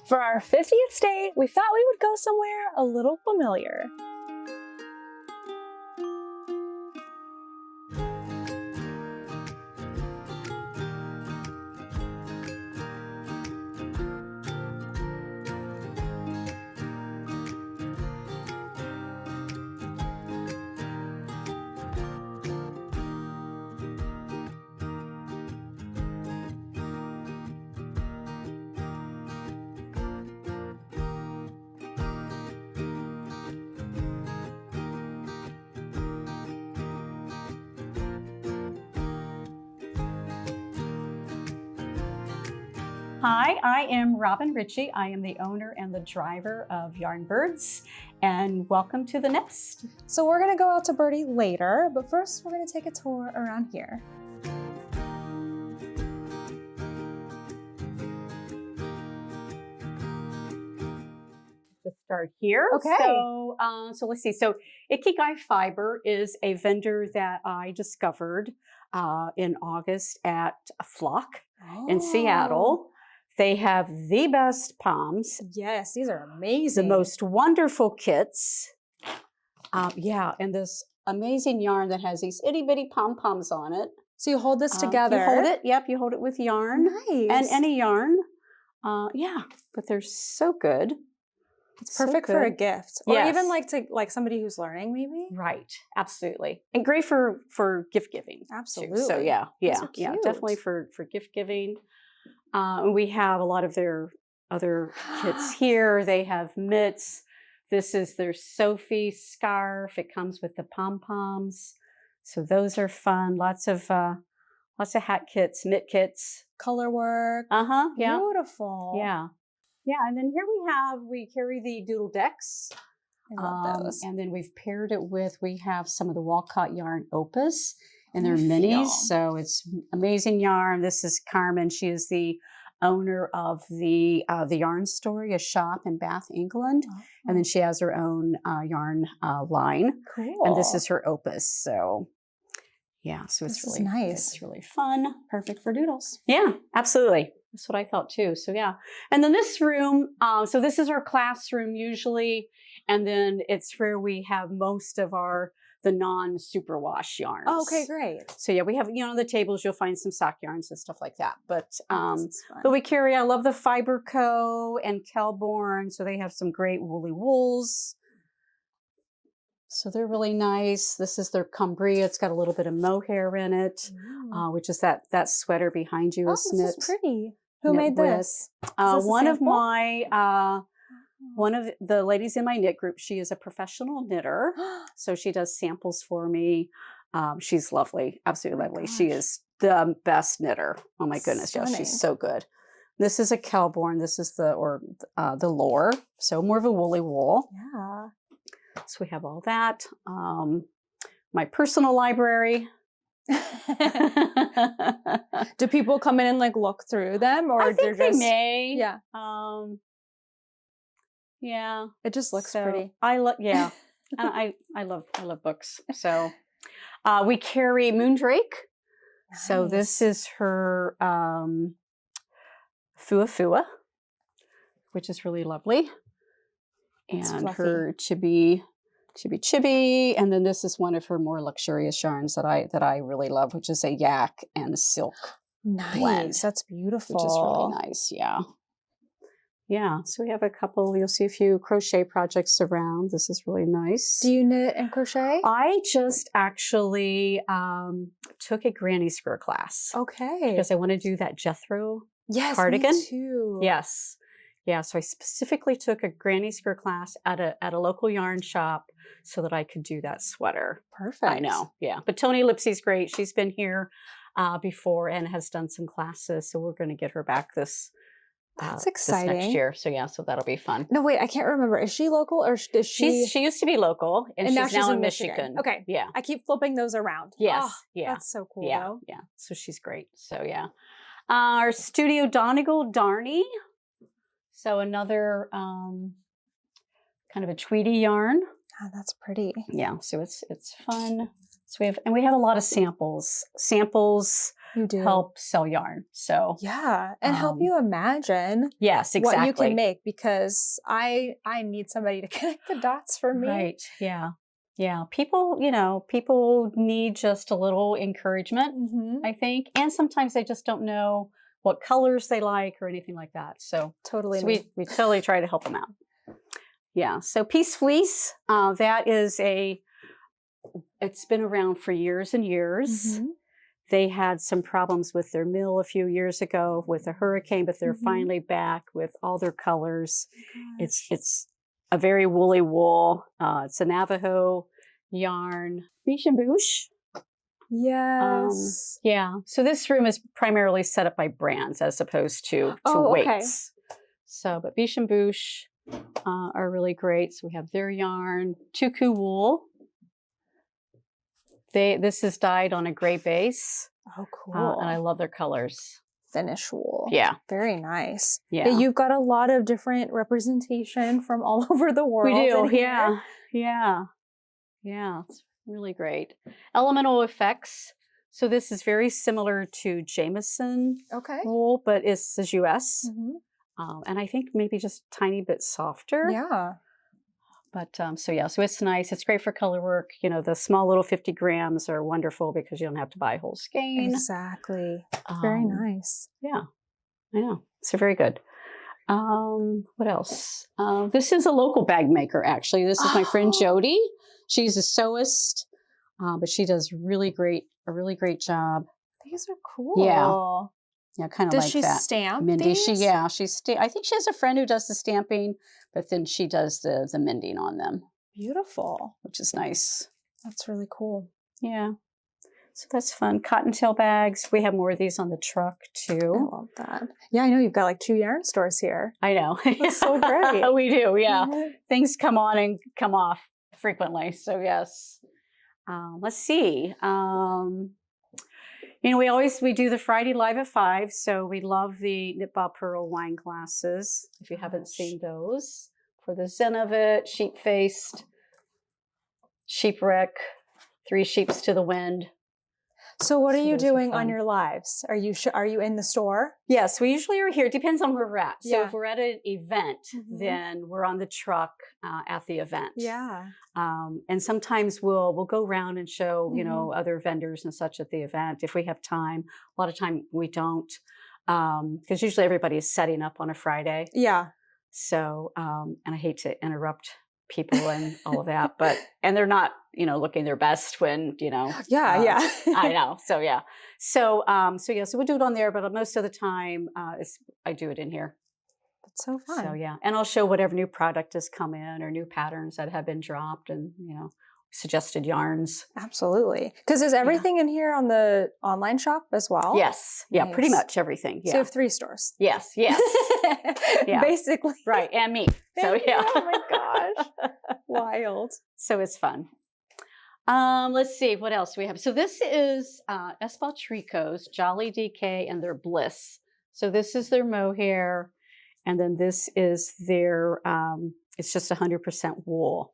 For our 50th date, we thought we would go somewhere a little familiar. Hi, I am Robin Ritchie. I am the owner and the driver of Yarnbyrds, and welcome to the nest. So we're gonna go out to Birdie later, but first we're gonna take a tour around here. Let's start here. Okay. So let's see. So Ikigai Fiber is a vendor that I discovered in August at Flock in Seattle. They have the best palms. Yes, these are amazing. The most wonderful kits. Yeah, and this amazing yarn that has these itty bitty pom-poms on it. So you hold this together. You hold it, yep, you hold it with yarn. Nice. And any yarn. Yeah, but they're so good. It's perfect for a gift. Or Yes. even like somebody who's learning maybe. Right, absolutely. And great for gift giving. Absolutely. Too. So yeah, are yeah, cute. definitely for gift giving. We have a lot of their other kits here. They have mitts. This is their Sophie scarf. It comes with the pom-poms. So those are fun. Lots of hat kits, mitt kits. Color work. Yeah. Beautiful. Yeah. Yeah. And then here we carry the Doodle decks. I love those. And then we've paired it with, we have some of the Walcot yarn opus. And they're I minis, feel. so it's amazing yarn. This is Carmen. She is the owner of the Yarn Story, a shop in Bath, England. Oh. And then she has her own yarn line. Cool. And this is her opus. So yeah, so it's This is really nice. It's really fun. Perfect for doodles. Yeah, absolutely. That's what I thought too. So yeah. And then this room, so this is our classroom usually. And then it's where we have most of the non-superwash yarns. Oh, okay, great. So yeah, we have, on the tables, you'll find some sock yarns and stuff like that. But This is fun. we carry, I love the Fiber Co. and Kelborn. So they have some great woolly wools. So they're really nice. This is their Cumbria. It's got a little bit of mohair in it, which is that sweater behind you is knit. This is pretty. Who knit made with. this? Is this a One of sample? my one of the ladies in my knit group, she is a professional knitter. So she does samples for me. She's lovely, absolutely lovely. Gosh. She is the best knitter. Oh my goodness, yeah, Stunning. she's so good. This is a Kelborn. This is the Lore. So more of a woolly wool. Yeah. So we have all that. My personal library. Do people come in and look through them, or I think they just may. Yeah. Yeah. It just looks So, pretty. I love, yeah. I love books. So we carry Moondrake. So this is her Fua Fua, which is really lovely. And her Chibi, and then this is one of her more luxurious yarns that I really love, which is a yak and silk Nice. blend. That's beautiful. Which is really nice. Yeah. Yeah. So we have a couple. You'll see a few crochet projects around. This is really nice. Do you knit and crochet? I just actually took a granny square class. Okay. Because I want to do that Jethro cardigan. Me too. Yes. Yeah, so I specifically took a granny square class at a local yarn shop so that I could do that sweater. Perfect. I know, yeah. But Tony Lipsy's great. She's been here before and has done some classes, so we're going to get her back this exciting. this next year. So yeah, so that'll be fun. No, wait, I can't remember. Is she local or is she? She used to be local, and she's now in Michigan. Okay. Yeah. I keep flipping those around. Yes. Oh, yeah. That's so cool. Yeah. Though. Yeah. So she's great. So yeah. Our studio Donegal Darny. So another kind of a tweedy yarn. Oh, that's pretty. Yeah, so it's fun. So we have a lot of samples. You do. help sell yarn. So Yeah, and help you imagine yes, exactly. what you can make, because I need somebody to connect the dots for me. Right. Yeah. Yeah. People, people need just a little encouragement, I think. And sometimes they just don't know what colors they like or anything like that. So Totally. so we totally try to help them out. Yeah. So Peace Fleece, that is it's been around for years and years. They had some problems with their mill a few years ago with a hurricane, but they're finally back with all their colors. It's a very woolly wool. It's a Navajo yarn. Biche Buche. Yes. Yeah. So this room is primarily set up by brands as opposed to weights. So, but Biche Buche are really great. So we have their yarn. Tuku Wool. This is dyed on a gray base. Oh, cool. And I love their colors. Finish wool. Yeah. Very nice. Yeah. You've got a lot of different representation from all over the world. We do. Yeah. Yeah. Yeah. It's really great. Elemental Effects. So this is very similar to Jameson wool, but this is US. And I think maybe just a tiny bit softer. Yeah. But so it's nice. It's great for color work. The small little 50 grams are wonderful because you don't have to buy a whole skein. Exactly. Very nice. Yeah, I know. So very good. What else? This is a local bag maker, actually. This is my friend Jody. She's a sewist, but she does a really great job. These are cool. Yeah. Yeah, kind of like that. Does she stamp Mindy, these? I think she has a friend who does the stamping, but then she does the mending on them. Beautiful. Which is nice. That's really cool. Yeah. So that's fun. Cottontail bags. We have more of these on the truck too. I love that. Yeah, I know you've got like 2 yarn stores here. I know. That's so great. We do, yeah. Things come on and come off frequently. So yes. Let's see. We do the Friday Live at 5, so we love the Knit Bob Pearl wine glasses. If you haven't seen those, for the zen of it, sheep-faced, sheepwreck, 3 sheeps to the wind. So what are you doing on your lives? Are you in the store? Yes, we usually are here. It depends on where we're at. So Yeah. if we're at an event, then we're on the truck at the event. Yeah. And sometimes we'll go around and show, other vendors and such at the event if we have time. A lot of time we don't, because usually everybody is setting up on a Friday. Yeah. So, and I hate to interrupt people and all of that, and they're not, looking their best when, Yeah. I know. So, yeah. So we'll do it on there, but most of the time I do it in here. That's so fun. So, yeah. And I'll show whatever new product has come in or new patterns that have been dropped and, suggested yarns. Absolutely. Because is everything in here on the online shop as well? Yes. Yeah, pretty much everything. Yeah. So you have 3 stores. Yes. Yes. Yeah. Basically. Right. And me. So, yeah. Oh my gosh. Wild. So it's fun. Let's see what else we have. So this is Espace Tricot's Jolly DK and their Bliss. So this is their mohair, and then this is their. It's just 100% wool.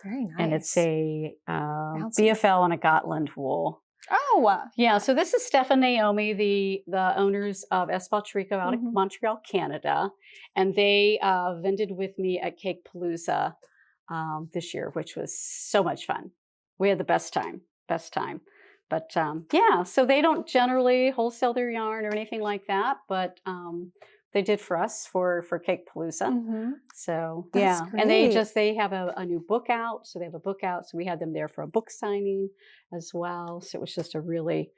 Very nice. And it's a BFL and a Gotland wool. Oh, yeah. So this is Steph and Naomi, the owners of Espace Tricot out of Montreal, Canada, and they vended with me at Cake Palooza this year, which was so much fun. We had the best time. But yeah, so they don't generally wholesale their yarn or anything like that, but they did for us for Cake Palooza. So That's yeah, and great. they have a new book out. So they have a book out. So we had them there for a book signing as well. So it was just a really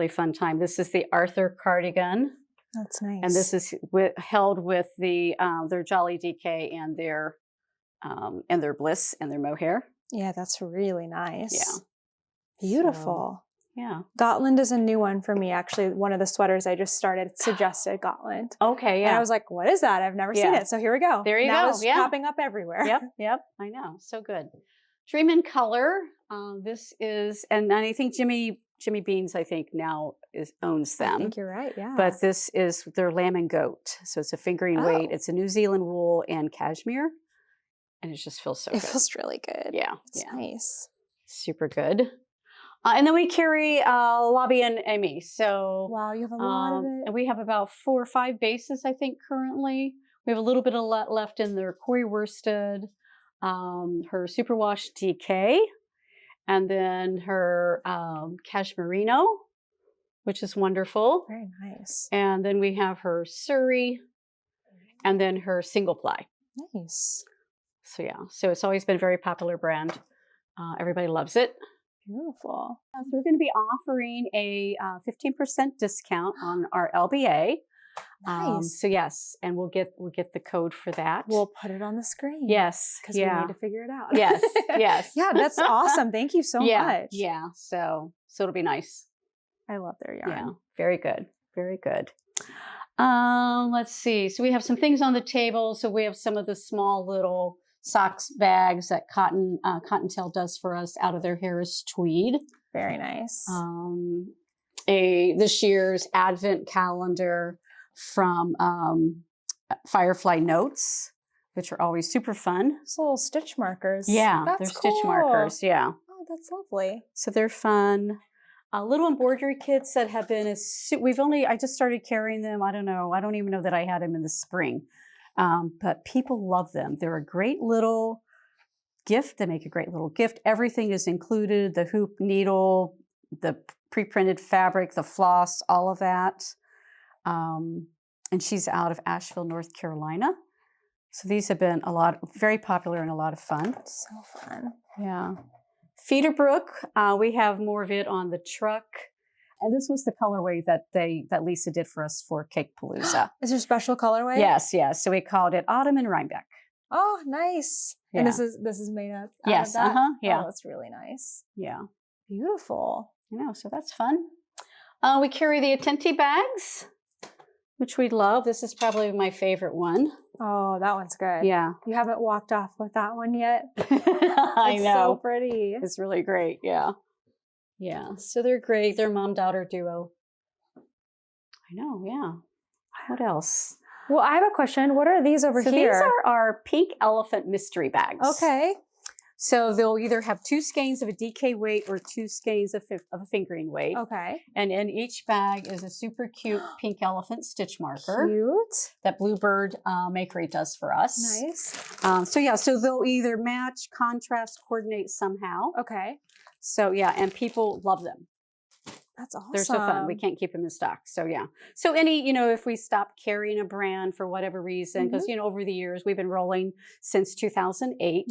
fun time. This is the Arthur cardigan. That's nice. And this is held with the their Jolly DK and their Bliss and their mohair. Yeah, that's really nice. Yeah. Beautiful. So, yeah. Gotland is a new one for me, actually. One of the sweaters I just started suggested Gotland. Okay, yeah. And I was like, what is that? I've never seen it. So here we go. There you now go. It's popping up everywhere. Yep. I know. So good. Dream in Color. This is, and I think Jimmy Beans, now owns them. I think you're right, yeah. But this is their Lamb and Goat. So it's a fingering weight. It's a New Zealand wool and cashmere. And it just feels so good. It feels really good. Yeah. It's nice. Super good. And then we carry Bien Aimee. So Wow, you have a lot of it. and we have about 4 or 5 bases, I think, currently. We have a little bit of left in their Corey Worsted, her Superwash DK, and then her Cashmerino, which is wonderful. Very nice. And then we have her Surrey, and then her single ply. Nice. So yeah, so it's always been a very popular brand. Everybody loves it. Beautiful. So we're going to be offering a 15% discount on our LBA. Nice. So yes, and we'll get the code for that. We'll put it on the screen. Yes, Because we need to figure it out. Yes, yes. Yeah, that's awesome. Thank you so much. Yeah. So it'll be nice. I love their yarn. Yeah, very good, very good. Let's see. So we have some things on the table. So we have some of the small little socks bags that Cottontail does for us out of their Harris tweed. Very nice. This year's advent calendar from Firefly Notes, which are always super fun. Those little stitch markers. Yeah, that's they're cool. stitch markers. Yeah. Oh, that's lovely. So they're fun. Little embroidery kits that have been I just started carrying them. I don't know. I don't even know that I had them in the spring. But people love them. They're a great little gift. They make a great little gift. Everything is included, the hoop, needle, the pre-printed fabric, the floss, all of that. And she's out of Asheville, North Carolina. So these have been very popular and a lot of fun. So fun. Yeah. Feederbrook, we have more of it on the truck. And this was the colorway that Lisa did for us for Cake Palooza. Is there special colorway? Yes. So we called it Autumn and Rhinebeck. Oh, nice. Yeah. And this is made up out Yes. of that? Yeah. Oh, that's really nice. Yeah. Beautiful. So that's fun. We carry the Atenti Bags, which we love. This is probably my favorite one. Oh, that one's good. Yeah. You haven't walked off with that one yet? I It's know. so pretty. It's really great. Yeah. Yeah. So they're great. They're mom-daughter duo. I know. Yeah. What else? Well, I have a question. What are these over So here? these are our pink elephant mystery bags. Okay. So they'll either have 2 skeins of a DK weight or 2 skeins of a fingering weight. Okay. And in each bag is a super cute pink elephant stitch marker. Cute. That Bluebird Makery does for us. Nice. So they'll either match, contrast, coordinate somehow. Okay. So yeah, and people love them. That's awesome. They're so fun. We can't keep them in stock. So yeah. So if we stop carrying a brand for whatever reason, because over the years we've been rolling since 2008,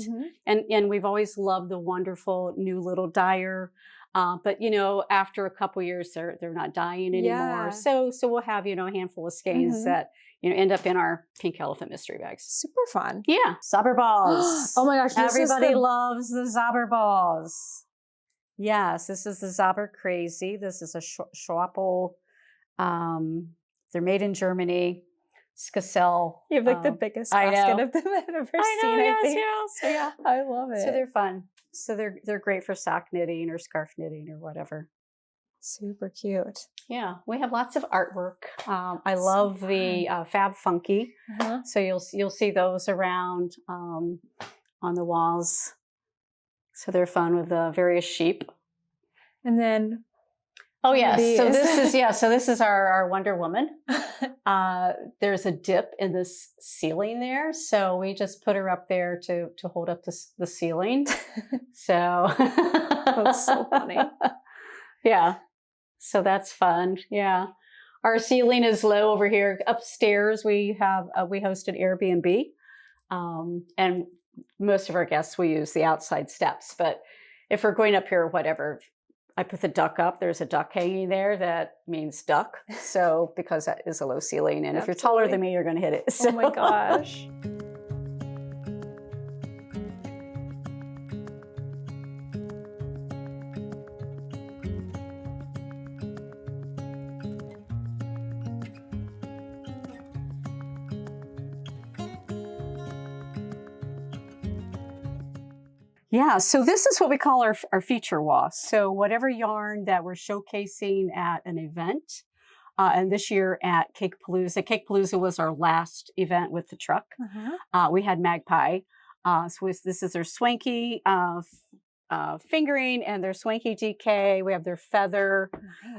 and we've always loved the wonderful new little dyer. But after a couple years, they're not dying anymore. Yeah. So we'll have a handful of skeins that end up in our pink elephant mystery bags. Super fun. Yeah, Zauberballs. Oh my gosh, everybody loves the Zauberballs. Yes, this is the Zauber Crazy. This is a Schwappel. They're made in Germany. Skassel. You have the biggest basket of them I've ever seen. Yes, I think. So yeah, I love it. So they're fun. So they're great for sock knitting or scarf knitting or whatever. Super cute. Yeah, we have lots of artwork. I love the Fab Funky. So you'll see those around on the walls. So they're fun with the various sheep. And then, oh yes, so this is our Wonder Woman. There's a dip in this ceiling there, so we just put her up there to hold up the ceiling. So that's so funny. Yeah, so that's fun. Yeah, our ceiling is low over here. Upstairs we host an Airbnb, and most of our guests, we use the outside steps. But if we're going up here or whatever, I put the duck up. There's a duck hanging there. That means duck. So because that is a low ceiling. And if you're taller than me, you're going to hit it. So. Oh my gosh. Yeah, so this is what we call our feature wall. So whatever yarn that we're showcasing at an event, and this year at Cake Palooza. Cake Palooza was our last event with the truck. We had Magpie. So this is our swanky fingering and their swanky DK. We have their feather.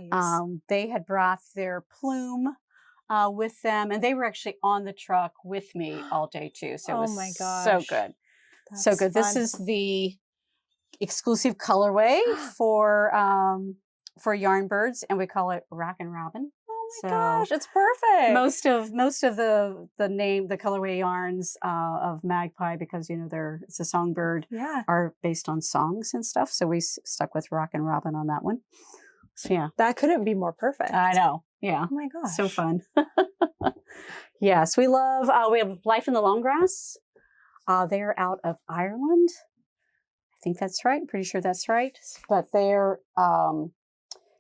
Nice. They had brought their plume with them, and they were actually on the truck with me all day too. So it was my gosh. so good. So That's good. This fun. is the exclusive colorway for Yarnbyrds, and we call it Rockin' Robin. Oh my gosh, it's perfect. Most of the colorway yarns of Magpie, because it's a songbird, are based on songs and stuff. So we stuck with Rockin' Robin on that one. So yeah, that couldn't be more perfect. I know. Yeah. Oh my gosh, so fun. Yes, we love. We have Life in the Long Grass. They're out of Ireland. I think that's right. I'm pretty sure that's right. But they're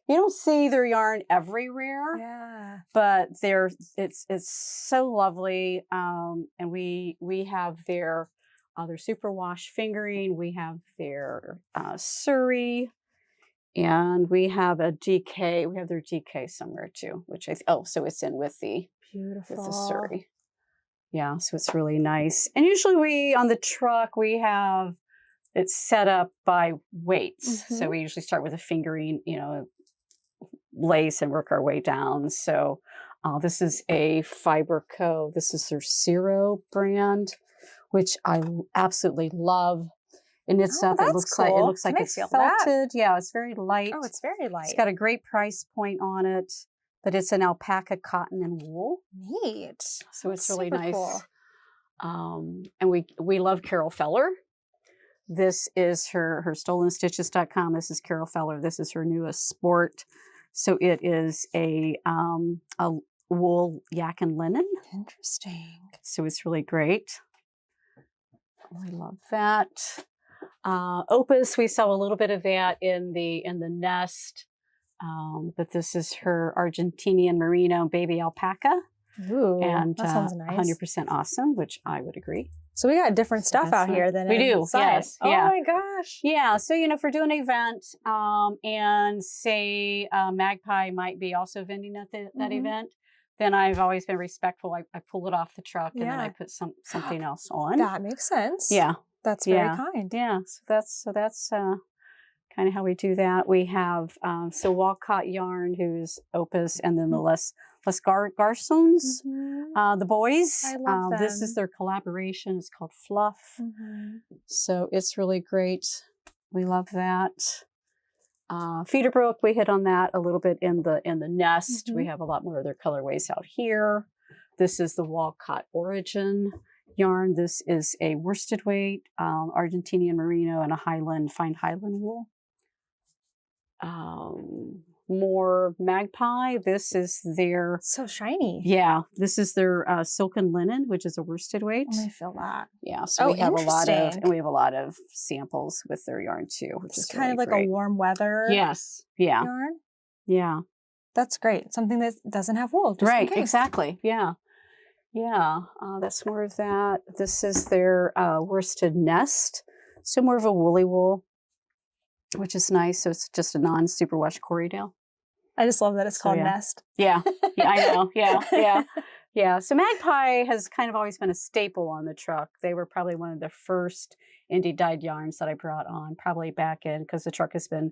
you don't see their yarn everywhere. Yeah. But it's so lovely. And we have their superwash fingering. We have their Surrey, and we have a DK. We have their DK somewhere too, which so it's in with the beautiful with the Surrey. Yeah, so it's really nice. And usually on the truck, we have it's set up by weights. Mm-hmm. So we usually start with a fingering, lace and work our way down. So this is a Fiber Co. This is their Zero brand, which I absolutely love. And it's it looks cool. Like it's felted. Yeah, it's very light. Oh, it's very light. It's got a great price point on it, but it's an alpaca, cotton, and wool. Neat. So it's really nice. Cool. And we love Carol Feller. This is her stolenstitches.com. This is Carol Feller. This is her newest sport. So it is a wool yak and linen. Interesting. So it's really great. I love that. Opus, we saw a little bit of that in the nest. But this is her Argentinian merino baby alpaca. Ooh, and that sounds nice. 100% awesome, which I would agree. So we got different stuff out here than we do. Inside. Yes. Oh yeah. my gosh. Yeah. So if we're doing an event, and say Magpie might be also vending at that event, then I've always been respectful. I pull it off the truck and then I put something else on. That makes sense. Yeah. That's very kind. Yeah. So that's kind of how we do that. We have Walcot yarn, who's Opus, and then the Les Garçons, the boys. I love them. This is their collaboration. It's called Fluff. So it's really great. We love that. Feederbrook, we hit on that a little bit in the nest. We have a lot more of their colorways out here. This is the Walcot Origin yarn. This is a worsted weight, Argentinian merino, and a fine Highland wool. More Magpie. This is their so shiny. Yeah, this is their silken linen, which is a worsted weight. I feel that. Yeah, so we have a lot of samples with their yarn too, which is kind really of like great. a warm weather. Yes. Yeah. Yarn. Yeah. That's great. Something that doesn't have wool. Just right. in case. Exactly. Yeah. Yeah. That's more of that. This is their worsted nest. So more of a woolly wool, which is nice. So it's just a non-superwash Corriedale. I just love that it's called Nest. Yeah. I know. Yeah. So Magpie has kind of always been a staple on the truck. They were probably one of the first indie dyed yarns that I brought on, probably back in, because the truck has been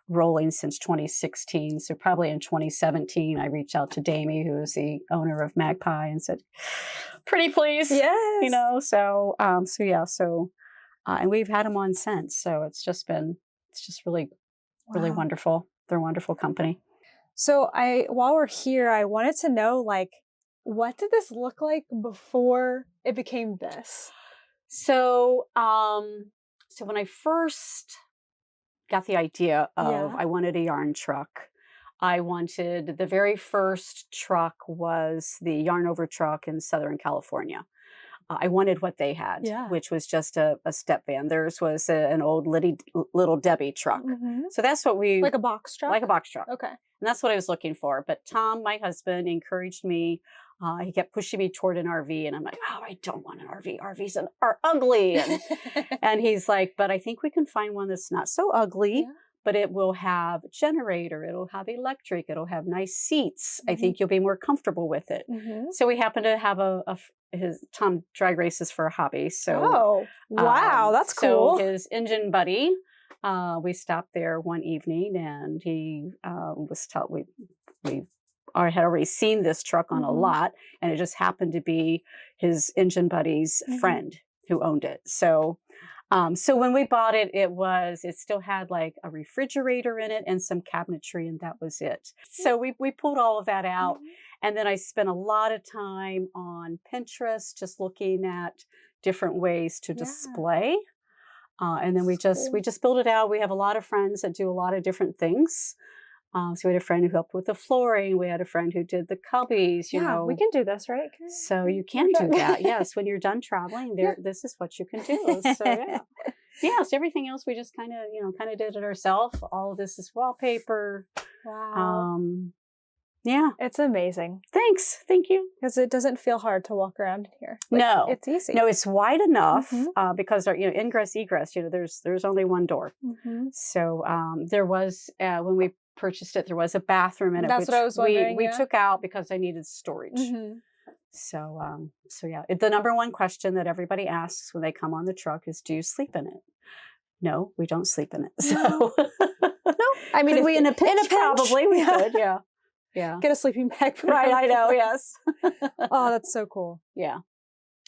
rolling since 2016. So probably in 2017, I reached out to Damie, who is the owner of Magpie, and said, "Pretty please." Yes. And we've had them on since. So it's just really wonderful. They're a wonderful company. So while we're here, I wanted to know, what did this look like before it became this? So, when I first got the idea of I wanted a yarn truck, the very first truck was the Yarn Over truck in Southern California. I wanted what they had, which was just a step van. Theirs was an old Little Debbie truck. So that's what like a box truck? Like a box truck. Okay. And that's what I was looking for. But Tom, my husband, encouraged me. He kept pushing me toward an RV. And I'm like, oh, I don't want an RV. RVs are ugly. And he's like, but I think we can find one that's not so ugly, but it will have a generator. It'll have electric. It'll have nice seats. I think you'll be more comfortable with it. So we happen to have Tom drag races for a hobby. So, wow, that's cool. So his engine buddy We stopped there one evening, and he was told we had already seen this truck on a lot, and it just happened to be his engine buddy's friend who owned it. So, so when we bought it, it still had like a refrigerator in it and some cabinetry, and that was it. So we pulled all of that out, and then I spent a lot of time on Pinterest, just looking at different ways to display. And then we just built it out. We have a lot of friends that do a lot of different things. So we had a friend who helped with the flooring. We had a friend who did the cubbies. You know, we can do this, right? So you can do that. Yes, when you're done traveling, this is what you can do. So so everything else we just kind of did it ourselves. All of this is wallpaper. Wow. Yeah, it's amazing. Thanks. Thank you. Because it doesn't feel hard to walk around here. Like, no, it's easy. No, it's wide enough because our ingress egress. There's only one door. So there was when we purchased it, there was a bathroom in it. That's what I was wondering. We took out because I needed storage. So the number one question that everybody asks when they come on the truck is, "Do you sleep in it?" No, we don't sleep in it. So no, I mean, could we in a pinch? Probably we could. Yeah. Yeah. Get a sleeping bag. Right, I know, yes. Oh, that's so cool. Yeah.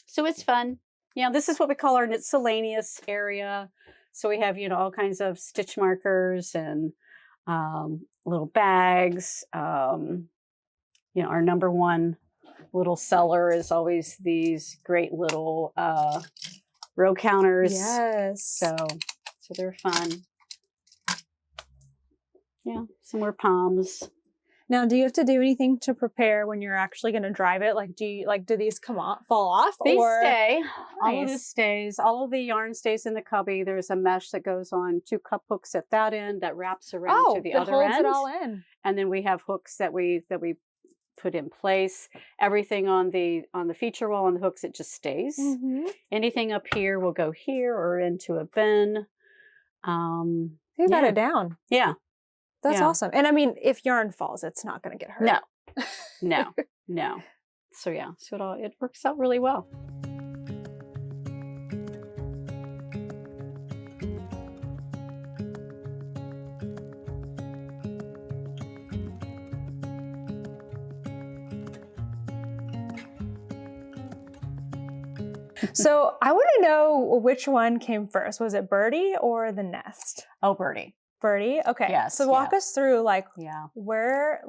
So it's fun. Yeah, this is what we call our miscellaneous area. So we have, all kinds of stitch markers and little bags. Our number one little seller is always these great little row counters. Yes. So they're fun. Yeah, some more palms. Now, do you have to do anything to prepare when you're actually going to drive it? Like, do these fall off? They stay. Nice. All of this stays. All of the yarn stays in the cubby. There's a mesh that goes on 2 cup hooks at that end that wraps around to the other end. Holds it all in. And then we have hooks that we put in place. Everything on the feature wall on the hooks, it just stays. Anything up here will go here or into a bin. You got it down. Yeah. That's awesome. And I mean, if yarn falls, it's not going to get hurt. No. So it works out really well. So I want to know which one came first. Was it Birdie or the nest? Oh, Birdie. Birdie? Okay. Yes. So walk us through where,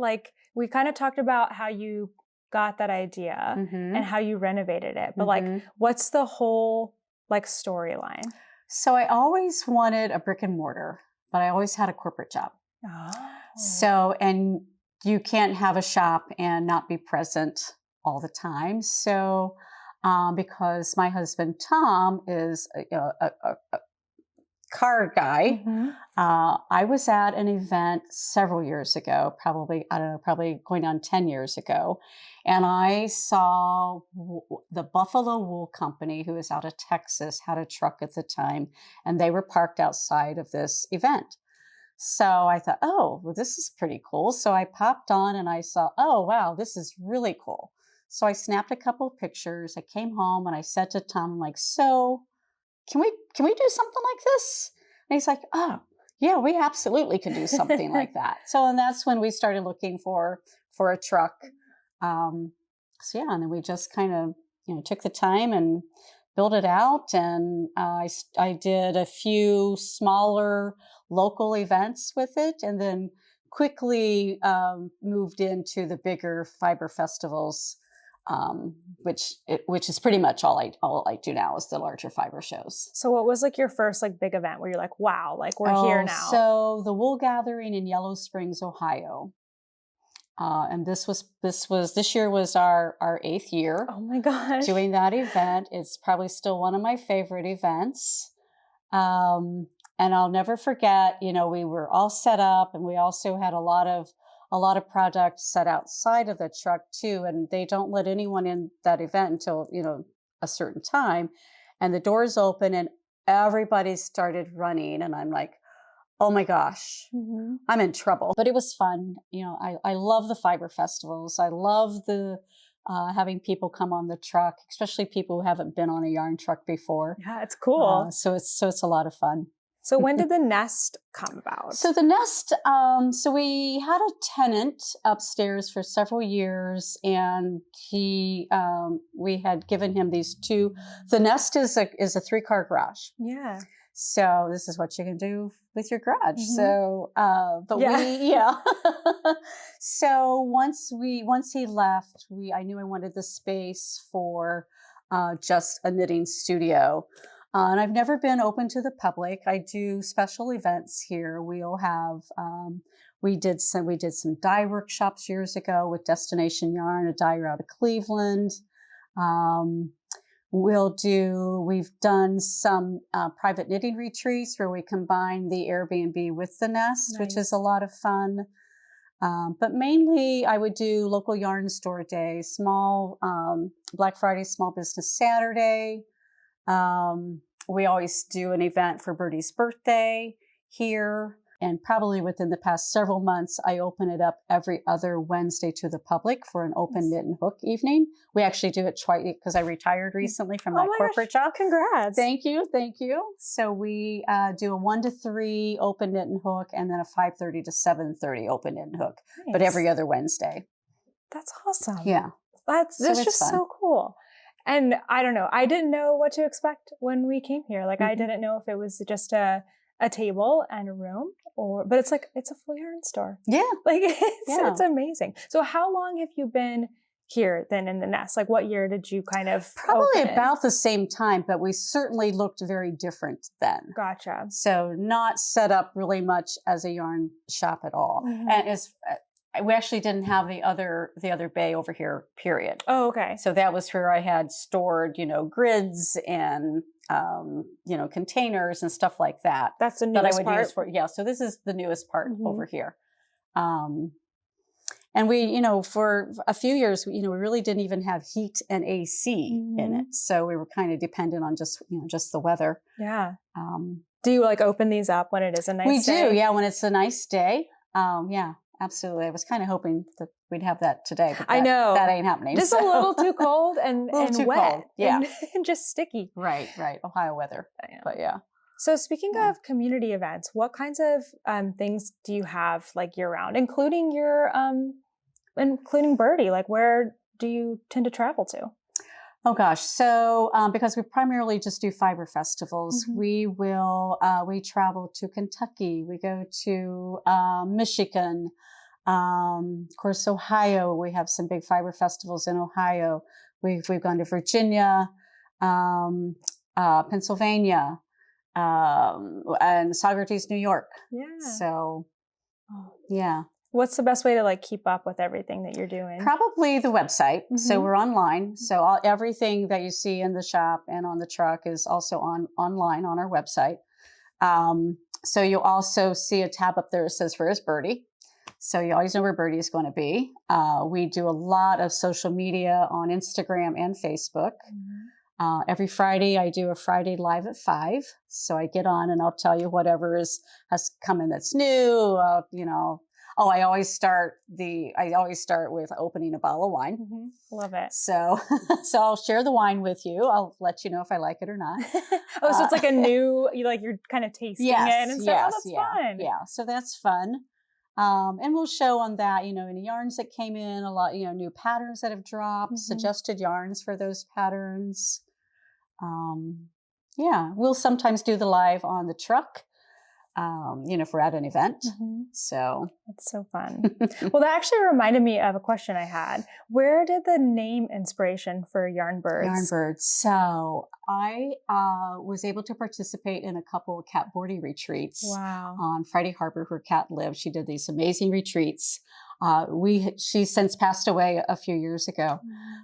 we kind of talked about how you got that idea and how you renovated it. But what's the whole storyline? So I always wanted a brick and mortar, but I always had a corporate job. Oh. So, and you can't have a shop and not be present all the time. So, because my husband, Tom, is a car guy. I was at an event several years ago, probably going on 10 years ago. And I saw the Buffalo Wool Company, who is out of Texas, had a truck at the time, and they were parked outside of this event. So I thought, oh, well, this is pretty cool. So I popped on and I saw, oh, wow, this is really cool. So I snapped a couple of pictures. I came home and I said to Tom, so can we do something like this? And he's like, oh, yeah, we absolutely can do something like that. So, and that's when we started looking for a truck. And then we just kind of, took the time and built it out. And I did a few smaller local events with it, and then quickly moved into the bigger fiber festivals. Which is pretty much all I do now is the larger fiber shows. So what was your first big event where you're like, wow, we're here now? So the Wool Gathering in Yellow Springs, Ohio. And this year was our 8th year. Oh my gosh. Doing that event. It's probably still one of my favorite events. And I'll never forget, we were all set up, and we also had a lot of products set outside of the truck too. And they don't let anyone in that event until, a certain time. And the doors open and everybody started running. And I'm like, oh my gosh, I'm in trouble. But it was fun. I love the fiber festivals. I love the having people come on the truck, especially people who haven't been on a yarn truck before. Yeah, it's cool. So it's a lot of fun. So when did the nest come about? So the nest, so we had a tenant upstairs for several years, and we had given him these two. The nest is a 3-car garage. Yeah. So this is what you can do with your garage. Mm-hmm. So, So once he left, I knew I wanted the space for just a knitting studio. And I've never been open to the public. I do special events here. We'll have, we did some dye workshops years ago with Destination Yarn, a dyer out of Cleveland. We've done some private knitting retreats where we combine the Airbnb with the nest, Nice. which is a lot of fun. But mainly I would do local yarn store day, small Black Friday, Small Business Saturday. We always do an event for Birdie's birthday here. And probably within the past several months, I open it up every other Wednesday to the public for an open knit and hook evening. We actually do it twice because I retired recently from that corporate job. Congrats. Thank you. So we do a 1 to 3 open knit and hook, and then a 5:30 to 7:30 open knit and hook, but every other Wednesday. That's awesome. Yeah. That's just fun. So cool. And I don't know, I didn't know what to expect when we came here. Like, I didn't know if it was just a table and a room, but it's a full yarn store. Yeah. Like, it's amazing. So how long have you been here then in the nest? Like, what year did you kind of Probably open? About the same time, but we certainly looked very different then. Gotcha. So not set up really much as a yarn shop at all. Mm-hmm. And we actually didn't have the other bay over here, period. Oh, okay. So that was where I had stored, grids and, containers and stuff like that. That's the newest part? Use so this is the newest part over here. And we, for a few years, we really didn't even have heat and AC in it. So we were kind of dependent on just the weather. Yeah. Do you open these up when it is a nice day? We do, yeah, when it's a nice day. Yeah. Absolutely. I was kind of hoping that we'd have that today, but I know that ain't happening. Just a little too cold and wet. Cold. Yeah. And just sticky. Right. Ohio weather. But yeah. So speaking of community events, what kinds of things do you have year round, including including Birdie? Where do you tend to travel to? Oh gosh. So, because we primarily just do fiber festivals, we travel to Kentucky, we go to, Michigan, of course, Ohio, we have some big fiber festivals in Ohio. We've gone to Virginia, Pennsylvania, and Socrates, New York. Yeah. So, yeah. What's the best way to keep up with everything that you're doing? Probably the website. So we're online. So everything that you see in the shop and on the truck is also online on our website. So you'll also see a tab up there that says "Where's Birdie?" So you always know where Birdie is going to be. We do a lot of social media on Instagram and Facebook. Every Friday, I do a Friday live at 5. So I get on and I'll tell you whatever has come in that's new. I always start with opening a bottle of wine. Love it. So I'll share the wine with you. I'll let you know if I like it or not. So it's a new, you're kind of tasting it and stuff. That's fun. Yeah. So that's fun. And we'll show on that, any yarns that came in, a lot, new patterns that have dropped, suggested yarns for those patterns. We'll sometimes do the live on the truck. If we're at an event. So that's so fun. Well, that actually reminded me of a question I had. Where did the name inspiration for Yarnbyrds? So I was able to participate in a couple of Kat Bordy retreats. Wow. On Friday Harbor, where Kat lived. She did these amazing retreats. She's since passed away a few years ago,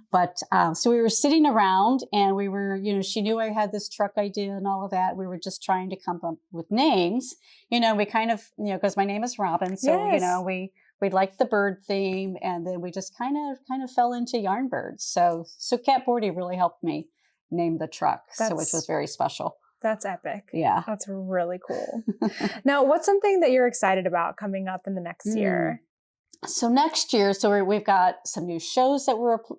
but, so we were sitting around and we were, she knew I had this truck idea and all of that. We were just trying to come up with names, we kind of, cause my name is Robin. So, we liked the bird theme, and then we just kind of fell into Yarnbyrds. So Kat Bordy really helped me name the truck. Which was very special. That's epic. Yeah. That's really cool. Now, what's something that you're excited about coming up in the next year? So next year, we've got some new shows that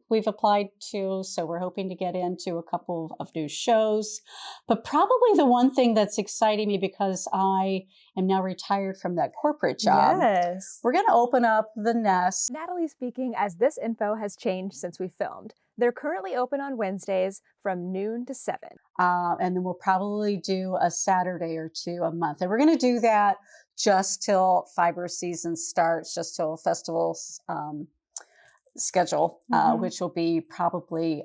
we've applied to. So we're hoping to get into a couple of new shows. But probably the one thing that's exciting me, because I am now retired from that corporate job. Yes. We're going to open up the Nest. Natalie speaking, as this info has changed since we filmed. They're currently open on Wednesdays from noon to 7. And then we'll probably do a Saturday or two a month. And we're going to do that just till fiber season starts, just till festivals schedule, which will be probably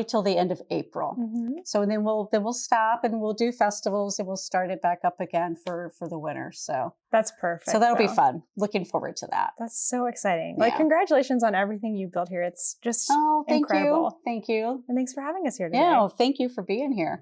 till the end of April. So then we'll stop and we'll do festivals and we'll start it back up again for the winter. So that's perfect. So that'll be fun. Looking forward to that. That's so exciting. Yeah. Like, congratulations on everything you built here. It's just thank incredible. you. Thank you. And thanks for having us here today. Yeah, thank you for being here.